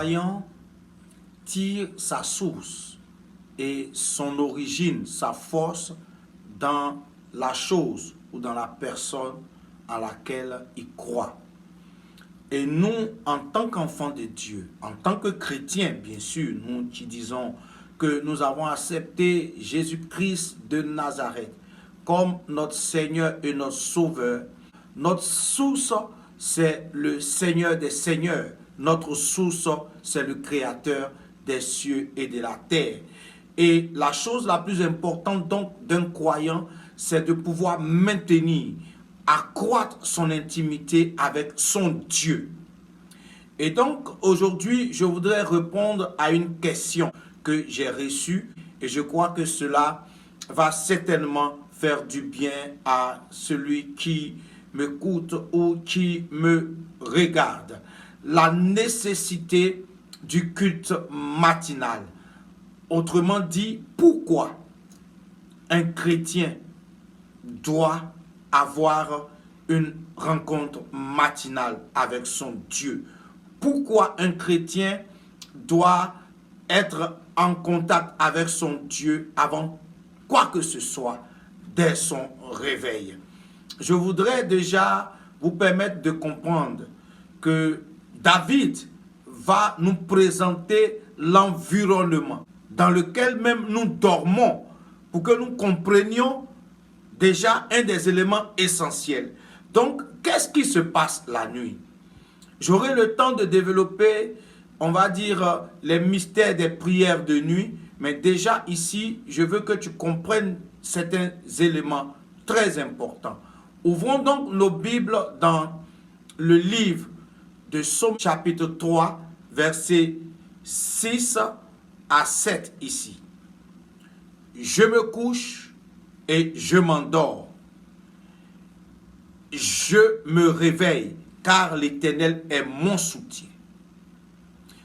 croyant tire sa source et son origine, sa force dans la chose ou dans la personne à laquelle il croit. Et nous, en tant qu'enfants de Dieu, en tant que chrétiens, bien sûr, nous qui disons que nous avons accepté Jésus-Christ de Nazareth comme notre Seigneur et notre Sauveur, notre source, c'est le Seigneur des Seigneurs. Notre source, c'est le Créateur des cieux et de la terre. Et la chose la plus importante donc d'un croyant, c'est de pouvoir maintenir, accroître son intimité avec son Dieu. Et donc aujourd'hui, je voudrais répondre à une question que j'ai reçue et je crois que cela va certainement faire du bien à celui qui m'écoute ou qui me regarde. La nécessité du culte matinal. Autrement dit, pourquoi un chrétien doit avoir une rencontre matinale avec son Dieu? Pourquoi un chrétien doit être en contact avec son Dieu avant quoi que ce soit dès son réveil? Je voudrais déjà vous permettre de comprendre que David va nous présenter l'environnement dans lequel même nous dormons pour que nous comprenions déjà un des éléments essentiels. Donc, qu'est-ce qui se passe la nuit? J'aurai le temps de développer, on va dire, les mystères des prières de nuit, mais déjà ici, je veux que tu comprennes certains éléments très importants. Ouvrons donc nos Bibles dans le livre de Psaume chapitre 3, versets 6 à 7 ici. Je me couche et je m'endors. Je me réveille car l'Éternel est mon soutien.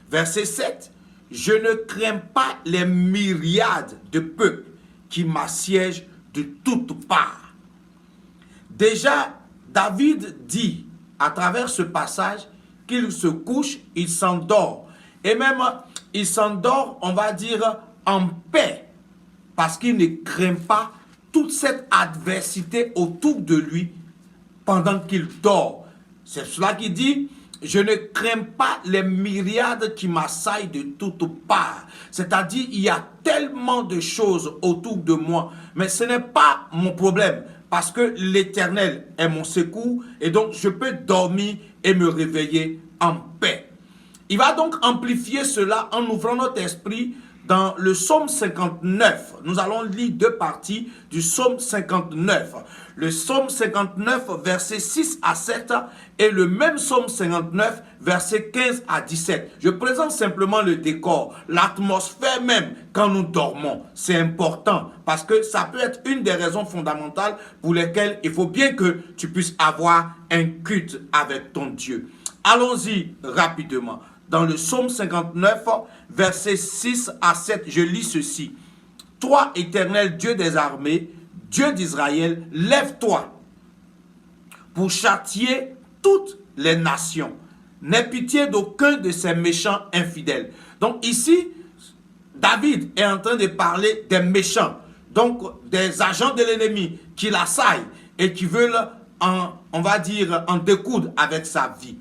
Verset 7. Je ne crains pas les myriades de peuples qui m'assiègent de toutes parts. Déjà, David dit à travers ce passage qu'il se couche, il s'endort. Et même, il s'endort, on va dire, en paix. Parce qu'il ne craint pas toute cette adversité autour de lui pendant qu'il dort. C'est cela qui dit, je ne crains pas les myriades qui m'assaillent de toutes parts. C'est-à-dire, il y a tellement de choses autour de moi, mais ce n'est pas mon problème. Parce que l'Éternel est mon secours et donc je peux dormir et me réveiller en paix. Il va donc amplifier cela en ouvrant notre esprit dans le psaume 59. Nous allons lire deux parties du psaume 59. Le psaume 59, versets 6 à 7 et le même psaume 59, versets 15 à 17. Je présente simplement le décor, l'atmosphère même quand nous dormons. C'est important parce que ça peut être une des raisons fondamentales pour lesquelles il faut bien que tu puisses avoir un culte avec ton Dieu. Allons-y rapidement. Dans le psaume 59, versets 6 à 7, je lis ceci. Toi, Éternel Dieu des armées, Dieu d'Israël, lève-toi pour châtier toutes les nations. N'aie pitié d'aucun de ces méchants infidèles. Donc ici, David est en train de parler des méchants, donc des agents de l'ennemi qui l'assaillent et qui veulent, on va dire, en découdre avec sa vie.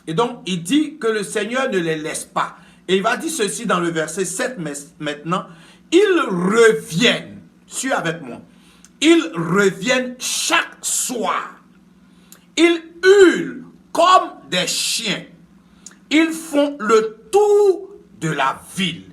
Et donc, il dit que le Seigneur ne les laisse pas. Et il va dire ceci dans le verset 7 maintenant. Ils reviennent, suis avec moi, ils reviennent chaque soir. Ils hurlent comme des chiens. Ils font le tour de la ville.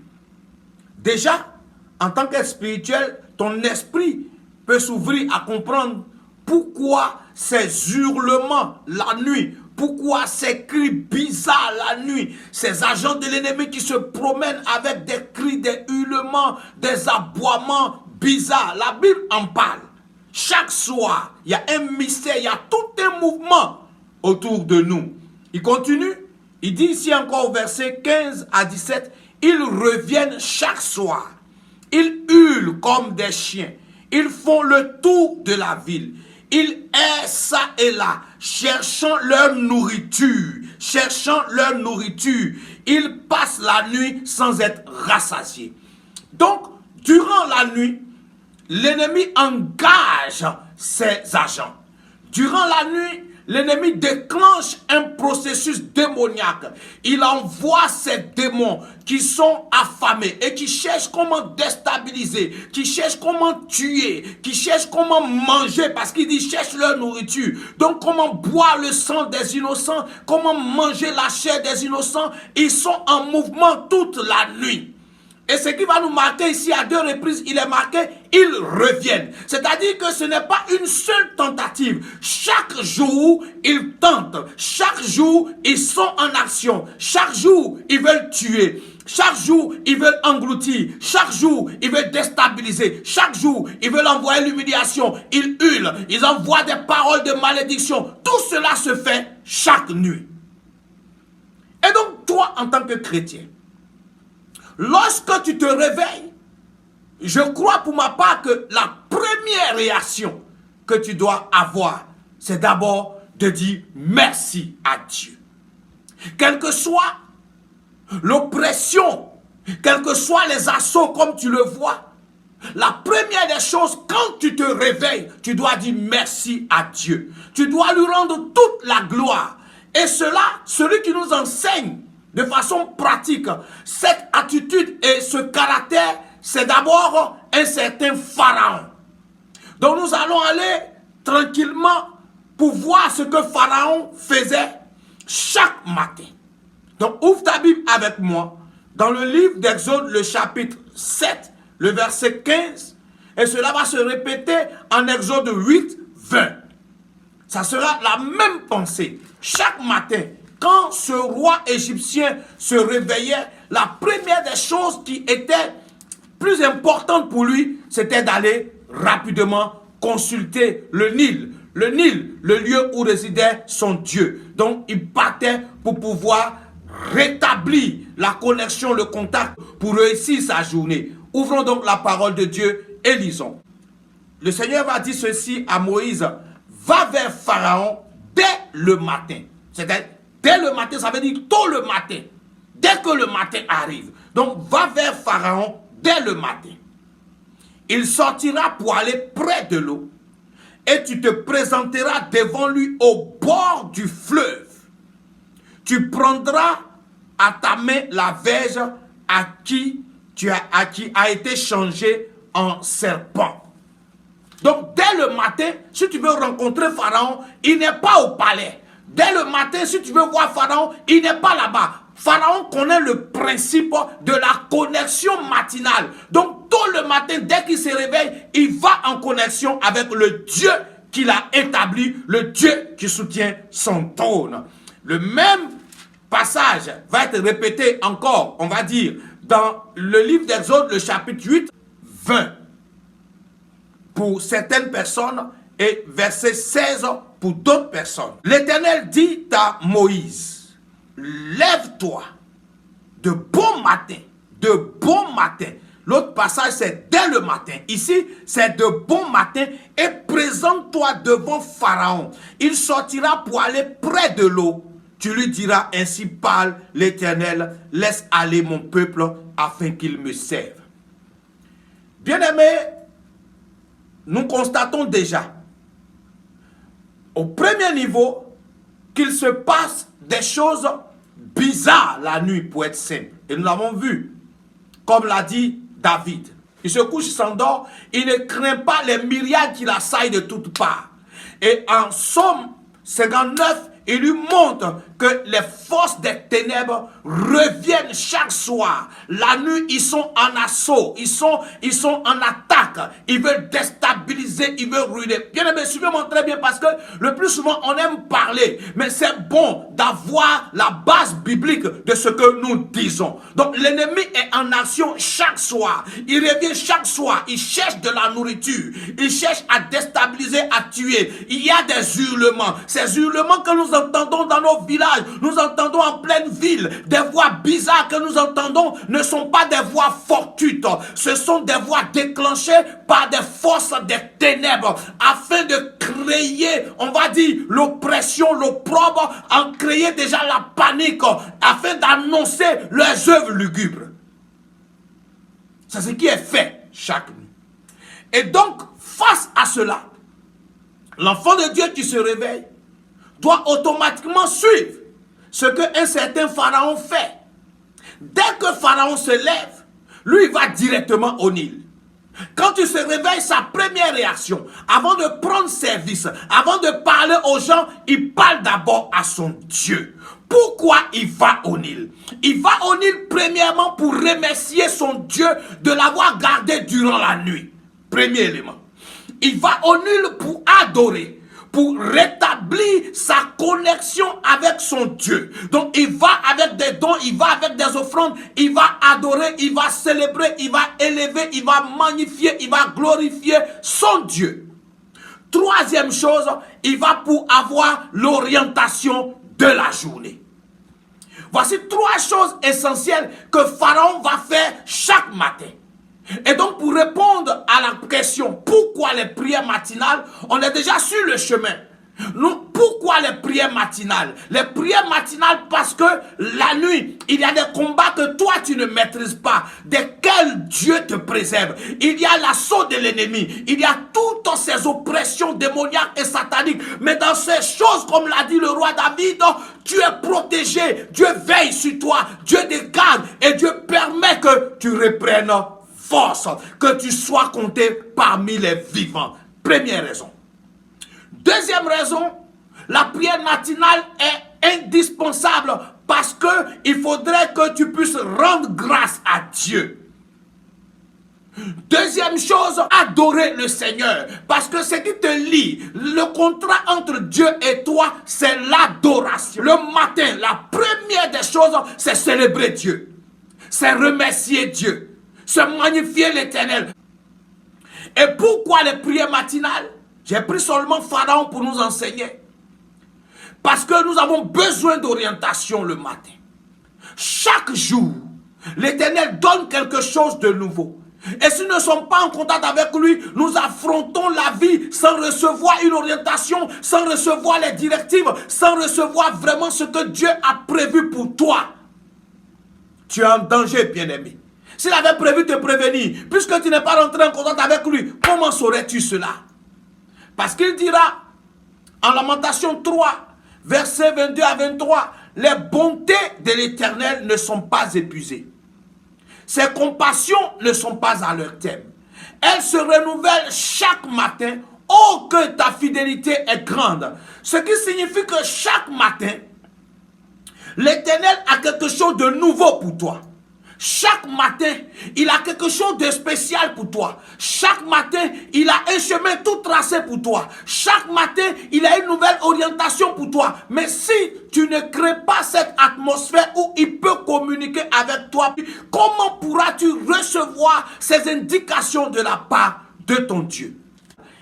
Déjà, en tant qu'être spirituel, ton esprit peut s'ouvrir à comprendre pourquoi ces hurlements la nuit, pourquoi ces cris bizarres la nuit, ces agents de l'ennemi qui se promènent avec des cris, des hurlements, des aboiements bizarres. La Bible en parle. Chaque soir, il y a un mystère, il y a tout un mouvement autour de nous. Il continue, il dit ici encore au verset 15 à 17, ils reviennent chaque soir. Ils hurlent comme des chiens. Ils font le tour de la ville. Ils errent ça et là, cherchant leur nourriture. Ils passent la nuit sans être rassasiés. Donc, durant la nuit, l'ennemi engage ses agents. Durant la nuit, l'ennemi déclenche un processus démoniaque. Il envoie ces démons qui sont affamés et qui cherchent comment déstabiliser, qui cherchent comment tuer, qui cherchent comment manger, parce qu'il dit cherche leur nourriture. Donc comment boire le sang des innocents, comment manger la chair des innocents. Ils sont en mouvement toute la nuit. Et ce qui va nous marquer ici à 2 reprises, il est marqué, ils reviennent. C'est-à-dire que ce n'est pas une seule tentative. Chaque jour, ils tentent. Chaque jour, ils sont en action. Chaque jour, ils veulent tuer. Chaque jour, ils veulent engloutir. Chaque jour, ils veulent déstabiliser. Chaque jour, ils veulent envoyer l'humiliation. Ils hurlent. Ils envoient des paroles de malédiction. Tout cela se fait chaque nuit. Et donc, toi, en tant que chrétien, lorsque tu te réveilles, je crois pour ma part que la première réaction que tu dois avoir, c'est d'abord de dire merci à Dieu. Quelle que soit l'oppression, quels que soient les assauts comme tu le vois, la première des choses, quand tu te réveilles, tu dois dire merci à Dieu. Tu dois lui rendre toute la gloire. Et cela, celui qui nous enseigne de façon pratique, cette attitude et ce caractère, c'est d'abord un certain Pharaon. Donc nous allons aller tranquillement pour voir ce que Pharaon faisait chaque matin. Donc ouvre ta Bible avec moi dans le livre d'Exode, le chapitre 7, le verset 15. Et cela va se répéter en Exode 8, 20. Ça sera la même pensée. Chaque matin, quand ce roi égyptien se réveillait, la première des choses qui était plus importante pour lui, c'était d'aller rapidement consulter le Nil. Le Nil, le lieu où résidait son Dieu. Donc, il partait pour pouvoir rétablir la connexion, le contact, pour réussir sa journée. Ouvrons donc la parole de Dieu et lisons. Le Seigneur va dire ceci à Moïse: va vers Pharaon dès le matin. C'est-à-dire, dès le matin, ça veut dire tôt le matin. Dès que le matin arrive. Donc, va vers Pharaon dès le matin. Il sortira pour aller près de l'eau. Et tu te présenteras devant lui au bord du fleuve. Tu prendras à ta main la verge qui a été changée en serpent. Donc, dès le matin, si tu veux rencontrer Pharaon, il n'est pas au palais. Dès le matin, si tu veux voir Pharaon, il n'est pas là-bas. Pharaon connaît le principe de la connexion matinale. Donc, tôt le matin, dès qu'il se réveille, il va en connexion avec le Dieu qu'il a établi, le Dieu qui soutient son trône. Le même passage va être répété encore, on va dire, dans le livre d'Exode, le chapitre 8, 20. Pour certaines personnes et verset 16 pour d'autres personnes. L'Éternel dit à Moïse: lève-toi de bon matin, de bon matin. L'autre passage, c'est dès le matin. Ici, c'est de bon matin et présente-toi devant Pharaon. Il sortira pour aller près de l'eau. Tu lui diras: ainsi parle l'Éternel, laisse aller mon peuple afin qu'il me serve. Bien-aimés, nous constatons déjà au premier niveau qu'il se passe des choses bizarres la nuit, pour être simple. Et nous l'avons vu, comme l'a dit David. Il se couche, il s'endort, il ne craint pas les myriades qui l'assaillent de toutes parts. Et en Psaume 59, il lui montre que les forces des ténèbres reviennent chaque soir. La nuit, ils sont en assaut, ils sont en attaque. Ils veulent déstabiliser, ils veulent ruiner. Bien aimé, suivez-moi très bien parce que le plus souvent, on aime parler. Mais c'est bon d'avoir la base biblique de ce que nous disons. Donc, l'ennemi est en action chaque soir. Il revient chaque soir. Il cherche de la nourriture. Il cherche à déstabiliser, à tuer. Il y a des hurlements. Ces hurlements que nous entendons dans nos villages, nous entendons en pleine ville, des voix bizarres que nous entendons ne sont pas des voix fortuites. Ce sont des voix déclenchées par des forces des ténèbres afin de créer, on va dire, l'oppression, l'opprobre, en créer déjà la panique afin d'annoncer leurs œuvres lugubres. C'est ce qui est fait chaque nuit. Et donc, face à cela, l'enfant de Dieu qui se réveille doit automatiquement suivre ce qu'un certain Pharaon fait. Dès que Pharaon se lève, lui va directement au Nil. Quand tu se réveilles, sa première réaction, avant de prendre service, avant de parler aux gens, il parle d'abord à son Dieu. Pourquoi il va au Nil? Il va au Nil premièrement pour remercier son Dieu de l'avoir gardé durant la nuit. Premier élément. Il va au Nil pour adorer, pour rétablir sa connexion avec son Dieu. Donc il va avec des dons, il va avec des offrandes, il va adorer, il va célébrer, il va élever, il va magnifier, il va glorifier son Dieu. Troisième chose, il va pour avoir l'orientation de la journée. Voici trois choses essentielles que Pharaon va faire chaque matin. Et donc pour répondre à la question pourquoi les prières matinales, on est déjà sur le chemin. Pourquoi les prières matinales? Les prières matinales parce que la nuit, il y a des combats que toi tu ne maîtrises pas, desquels Dieu te préserve. Il y a l'assaut de l'ennemi, il y a toutes ces oppressions démoniaques et sataniques. Mais dans ces choses, comme l'a dit le roi David, tu es protégé, Dieu veille sur toi, Dieu te garde et Dieu permet que tu reprennes force, que tu sois compté parmi les vivants. Première raison. Deuxième raison, la prière matinale est indispensable parce que il faudrait que tu puisses rendre grâce à Dieu. Deuxième chose, adorer le Seigneur. Parce que ce qui te lie, le contrat entre Dieu et toi, c'est l'adoration. Le matin, la première des choses, c'est célébrer Dieu. C'est remercier Dieu. C'est magnifier l'Éternel. Et pourquoi les prières matinales? J'ai pris seulement Pharaon pour nous enseigner. Parce que nous avons besoin d'orientation le matin. Chaque jour, l'Éternel donne quelque chose de nouveau. Et si nous ne sommes pas en contact avec lui, nous affrontons la vie sans recevoir une orientation, sans recevoir les directives, sans recevoir vraiment ce que Dieu a prévu pour toi. Tu es en danger, bien-aimé. S'il avait prévu de te prévenir, puisque tu n'es pas rentré en contact avec lui, comment saurais-tu cela? Parce qu'il dira, en Lamentation 3, versets 22 à 23, les bontés de l'Éternel ne sont pas épuisées. Ses compassions ne sont pas à leur terme. Elles se renouvellent chaque matin. Oh, que ta fidélité est grande. Ce qui signifie que chaque matin, l'Éternel a quelque chose de nouveau pour toi. Chaque matin, il a quelque chose de spécial pour toi. Chaque matin, il a un chemin tout tracé pour toi. Chaque matin, il a une nouvelle orientation pour toi. Mais si tu ne crées pas cette atmosphère où il peut communiquer avec toi, comment pourras-tu recevoir ces indications de la part de ton Dieu?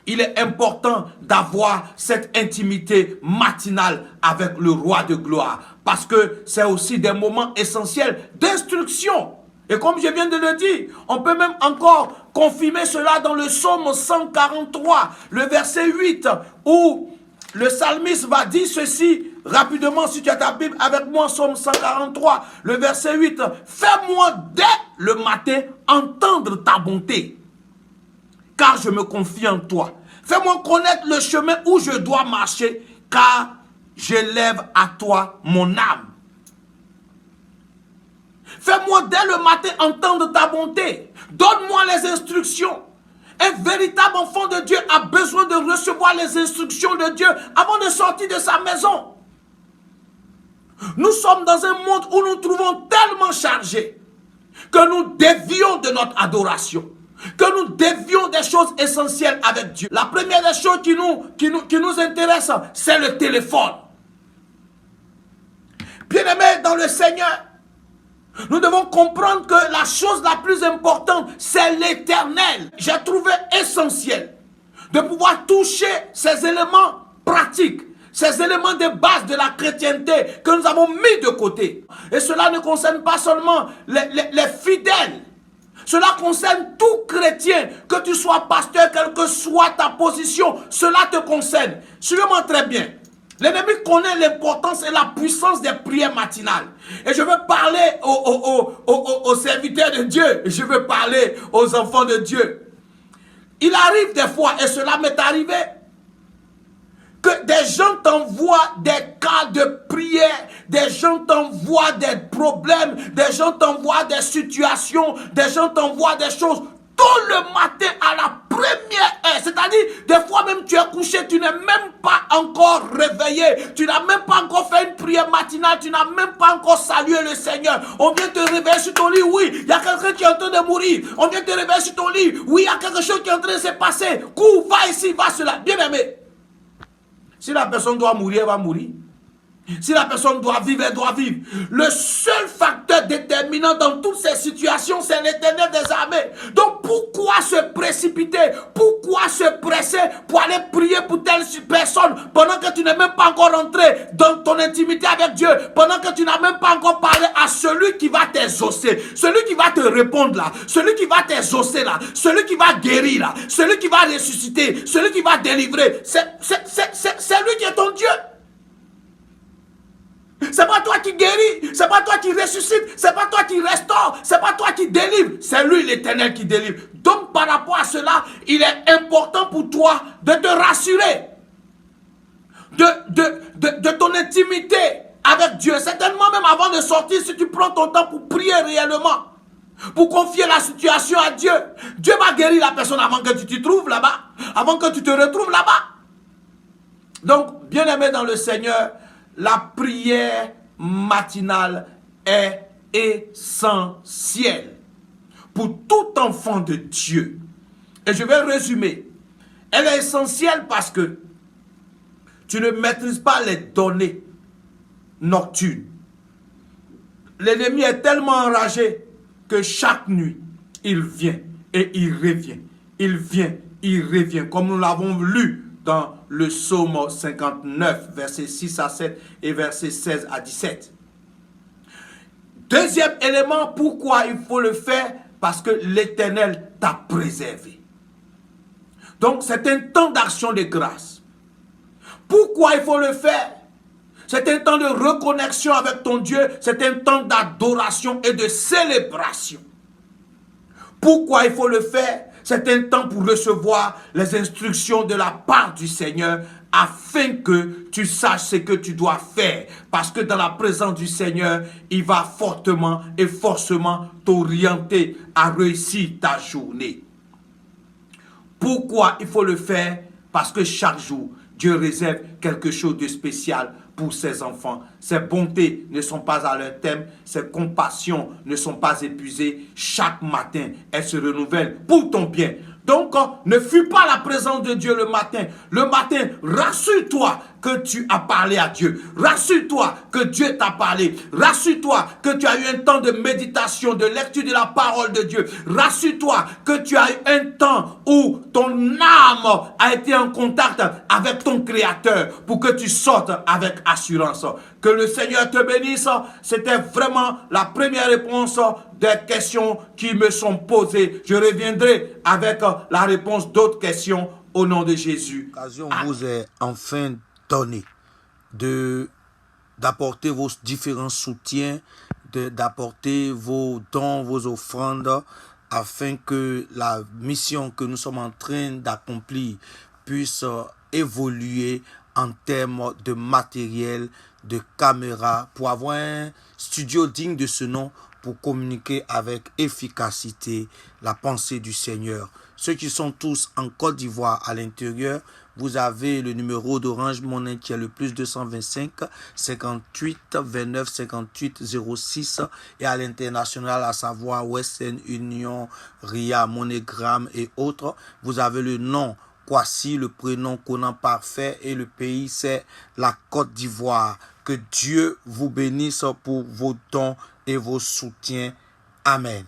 Il est important d'avoir cette intimité matinale avec le roi de gloire. Parce que c'est aussi des moments essentiels d'instruction. Et comme je viens de le dire, on peut même encore confirmer cela dans le psaume 143, le verset 8, où le psalmiste va dire ceci rapidement, si tu as ta Bible avec moi, psaume 143, le verset 8. Fais-moi dès le matin entendre ta bonté, car je me confie en toi. Fais-moi connaître le chemin où je dois marcher, car j'élève à toi mon âme. Fais-moi dès le matin entendre ta bonté. Donne-moi les instructions. Un véritable enfant de Dieu a besoin de recevoir les instructions de Dieu avant de sortir de sa maison. Nous sommes dans un monde où nous trouvons tellement chargés que nous dévions de notre adoration, que nous dévions des choses essentielles avec Dieu. La première des choses qui nous intéresse, c'est le téléphone. Bien-aimés dans le Seigneur, nous devons comprendre que la chose la plus importante, c'est l'Éternel. J'ai trouvé essentiel de pouvoir toucher ces éléments pratiques, ces éléments de base de la chrétienté que nous avons mis de côté. Et cela ne concerne pas seulement les fidèles. Cela concerne tout chrétien, que tu sois pasteur, quelle que soit ta position, cela te concerne. Suivez-moi très bien. L'ennemi connaît l'importance et la puissance des prières matinales. Et je veux parler aux serviteurs de Dieu. Je veux parler aux enfants de Dieu. Il arrive des fois, et cela m'est arrivé, que des gens t'envoient des cas de prière, des gens t'envoient des problèmes, des gens t'envoient des situations, des gens t'envoient des choses tôt le matin à la première heure. C'est-à-dire, des fois même tu es couché, tu n'es même pas encore réveillé, tu n'as même pas encore fait une prière matinale, tu n'as même pas encore salué le Seigneur. On vient te réveiller sur ton lit, oui, il y a quelqu'un qui est en train de mourir. On vient te réveiller sur ton lit, oui, il y a quelque chose qui est en train de se passer. Cours, va ici, va cela. Bien aimé. Si la personne doit mourir, elle va mourir. Si la personne doit vivre, elle doit vivre. Le seul facteur déterminant dans toutes ces situations, c'est l'Éternel des armées. Donc pourquoi se précipiter? Pourquoi se presser pour aller prier pour telle personne pendant que tu n'es même pas encore entré dans ton intimité avec Dieu, pendant que tu n'as même pas encore parlé à celui qui va t'exaucer, celui qui va te répondre là, celui qui va t'exaucer là, celui qui va guérir là, celui qui va ressusciter, celui qui va délivrer. C'est lui qui est ton Dieu. C'est pas toi qui guéris, c'est pas toi qui ressuscite, c'est pas toi qui restaure, c'est pas toi qui délivre, c'est lui l'Éternel qui délivre. Donc par rapport à cela, il est important pour toi de te rassurer de ton intimité avec Dieu. Certainement même avant de sortir, si tu prends ton temps pour prier réellement, pour confier la situation à Dieu, Dieu va guérir la personne avant que tu t'y trouves là-bas, avant que tu te retrouves là-bas. Donc, bien-aimé dans le Seigneur, la prière matinale est essentielle pour tout enfant de Dieu. Et je vais résumer. Elle est essentielle parce que tu ne maîtrises pas les données nocturnes. L'ennemi est tellement enragé que chaque nuit, il vient et il revient. Il vient, il revient. Comme nous l'avons lu dans le psaume 59, versets 6 à 7 et versets 16 à 17. Deuxième élément, pourquoi il faut le faire? Parce que l'Éternel t'a préservé. Donc c'est un temps d'action de grâce. Pourquoi il faut le faire? C'est un temps de reconnexion avec ton Dieu, c'est un temps d'adoration et de célébration. Pourquoi il faut le faire? C'est un temps pour recevoir les instructions de la part du Seigneur afin que tu saches ce que tu dois faire. Parce que dans la présence du Seigneur, il va fortement et forcément t'orienter à réussir ta journée. Pourquoi il faut le faire? Parce que chaque jour, Dieu réserve quelque chose de spécial pour ses enfants. Ses bontés ne sont pas à leur terme, ses compassions ne sont pas épuisées. Chaque matin, elles se renouvellent pour ton bien. Donc, ne fuis pas la présence de Dieu le matin. Le matin, rassure-toi que tu as parlé à Dieu. Rassure-toi que Dieu t'a parlé. Rassure-toi que tu as eu un temps de méditation, de lecture de la parole de Dieu. Rassure-toi que tu as eu un temps où ton âme a été en contact avec ton Créateur pour que tu sortes avec assurance. Que le Seigneur te bénisse. C'était vraiment la première réponse des questions qui me sont posées. Je reviendrai avec la réponse d'autres questions au nom de Jésus. L'occasion vous est enfin donnée d'apporter vos différents soutiens, d'apporter vos dons, vos offrandes, afin que la mission que nous sommes en train d'accomplir puisse évoluer en termes de matériel, de caméra, pour avoir un studio digne de ce nom, pour communiquer avec efficacité la pensée du Seigneur. Ceux qui sont tous en Côte d'Ivoire à l'intérieur, vous avez le numéro d'Orange Money qui est le plus 225 58 29 58 06 et à l'international, à savoir Western Union, RIA, MoneyGram et autres. Vous avez le nom Kwasi, le prénom Conan Parfait et le pays c'est la Côte d'Ivoire. Que Dieu vous bénisse pour vos dons et vos soutiens. Amen.